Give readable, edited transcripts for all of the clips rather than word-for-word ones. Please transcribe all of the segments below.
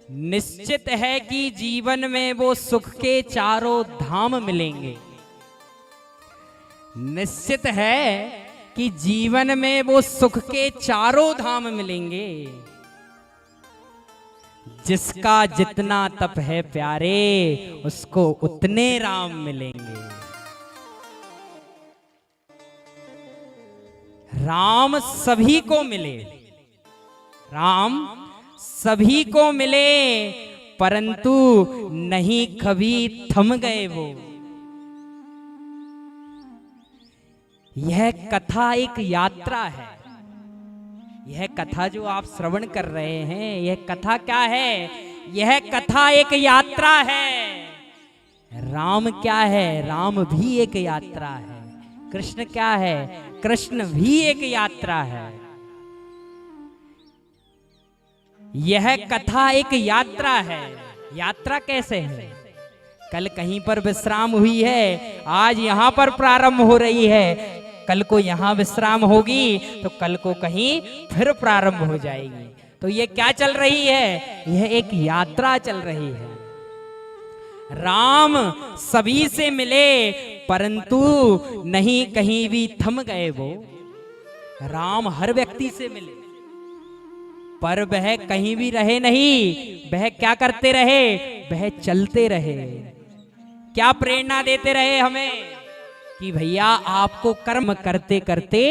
निश्चित है कि जीवन में वो सुख के चारों धाम मिलेंगे। निश्चित है कि जीवन में वो सुख के चारों धाम मिलेंगे। जिसका जितना तप है प्यारे, उसको उतने राम मिलेंगे। राम सभी को मिले, राम सभी को मिले, परंतु नहीं कभी थम गए वो। यह कथा एक यात्रा है। यह कथा जो आप श्रवण कर रहे हैं, यह कथा क्या है? यह कथा एक यात्रा है। राम क्या है? राम भी एक यात्रा है। कृष्ण क्या है? कृष्ण भी एक यात्रा है। यह कथा एक यात्रा है। यात्रा कैसे है? कल कहीं पर विश्राम हुई है, आज यहां पर प्रारंभ हो रही है। कल को यहां विश्राम होगी तो कल को कहीं फिर प्रारंभ हो जाएगी। तो ये क्या चल रही है? यह एक यात्रा चल रही है। राम सभी से मिले, परंतु नहीं कहीं भी थम गए वो। राम हर व्यक्ति से मिले, पर वह कहीं भी रहे नहीं। वह क्या करते रहे? वह चलते रहे। क्या प्रेरणा देते रहे हमें कि भैया आपको कर्म करते करते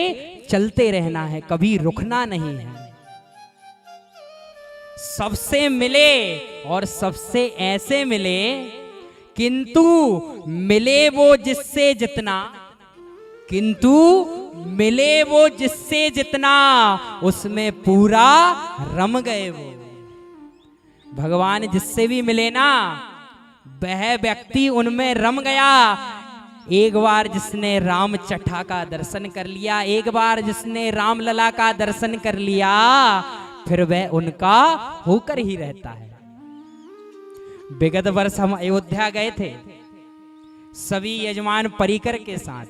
चलते रहना है, कभी रुकना नहीं है। सबसे मिले और सबसे ऐसे मिले, किंतु मिले वो जिससे जितना, किंतु मिले वो जिससे जितना, उसमें पूरा रम गए वो। भगवान जिससे भी मिले ना, वह व्यक्ति उनमें रम गया। एक बार जिसने राम चट्ठा का दर्शन कर लिया, एक बार जिसने रामलला का दर्शन कर लिया, फिर वह उनका होकर ही रहता है। विगत वर्ष हम अयोध्या गए थे, सभी यजमान परिकर के साथ।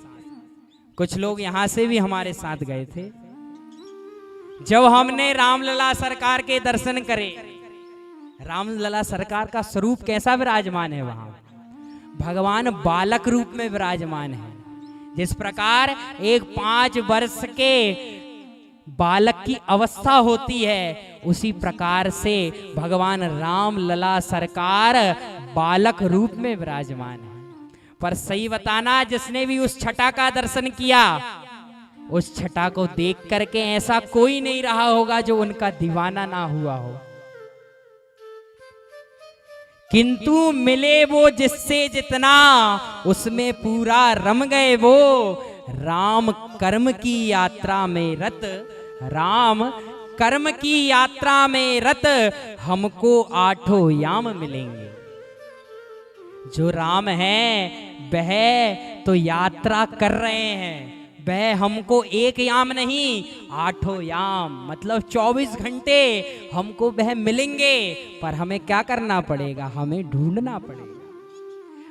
कुछ लोग यहां से भी हमारे साथ गए थे। जब हमने रामलला सरकार के दर्शन करे, रामलला सरकार का स्वरूप कैसा विराजमान है वहां? भगवान बालक रूप में विराजमान है। जिस प्रकार एक 5 वर्ष के बालक की अवस्था होती है, उसी प्रकार से भगवान रामलला सरकार बालक रूप में विराजमान है। पर सही बताना, जिसने भी उस छटा का दर्शन किया, उस छटा को देख करके ऐसा कोई नहीं रहा होगा जो उनका दीवाना ना हुआ हो। किंतु मिले वो जिससे जितना, उसमें पूरा रम गए वो। राम कर्म की यात्रा में रत, राम कर्म की यात्रा में रत, हमको 8 याम मिलेंगे। जो राम है वह तो यात्रा कर रहे हैं, वह हमको 1 याम नहीं 8 याम, मतलब 24 घंटे हमको वह मिलेंगे। पर हमें क्या करना पड़ेगा? हमें ढूंढना पड़ेगा।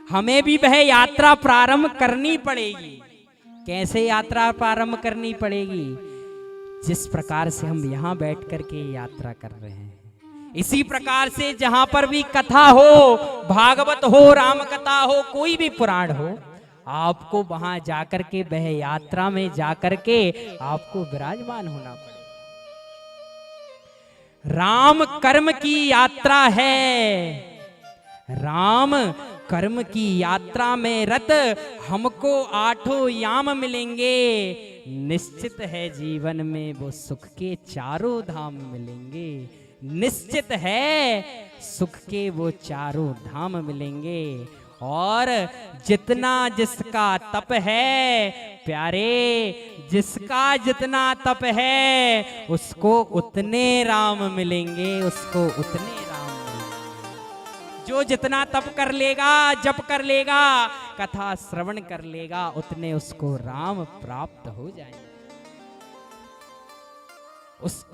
हमें भी वह यात्रा प्रारंभ करनी पड़ेगी। कैसे यात्रा प्रारंभ करनी पड़ेगी? जिस प्रकार से हम यहाँ बैठ करके यात्रा कर रहे हैं, इसी प्रकार से जहां पर भी कथा हो, भागवत हो, राम कथा हो, कोई भी पुराण हो, आपको वहां जाकर के, वह यात्रा में जाकर के आपको विराजमान होना पड़ेगा। राम कर्म की यात्रा है। राम कर्म की यात्रा में रत, हमको 8 याम मिलेंगे। निश्चित है जीवन में वो सुख के चारों धाम मिलेंगे। निश्चित है सुख के वो चारों धाम मिलेंगे। और जितना जिसका तप है प्यारे, जिसका जितना तप है, उसको उतने राम मिलेंगे, उसको उतने राम मिलेंगे। जो जितना तप कर लेगा, जप कर लेगा, कथा श्रवण कर लेगा, उतने उसको राम प्राप्त हो जाएंगे। उस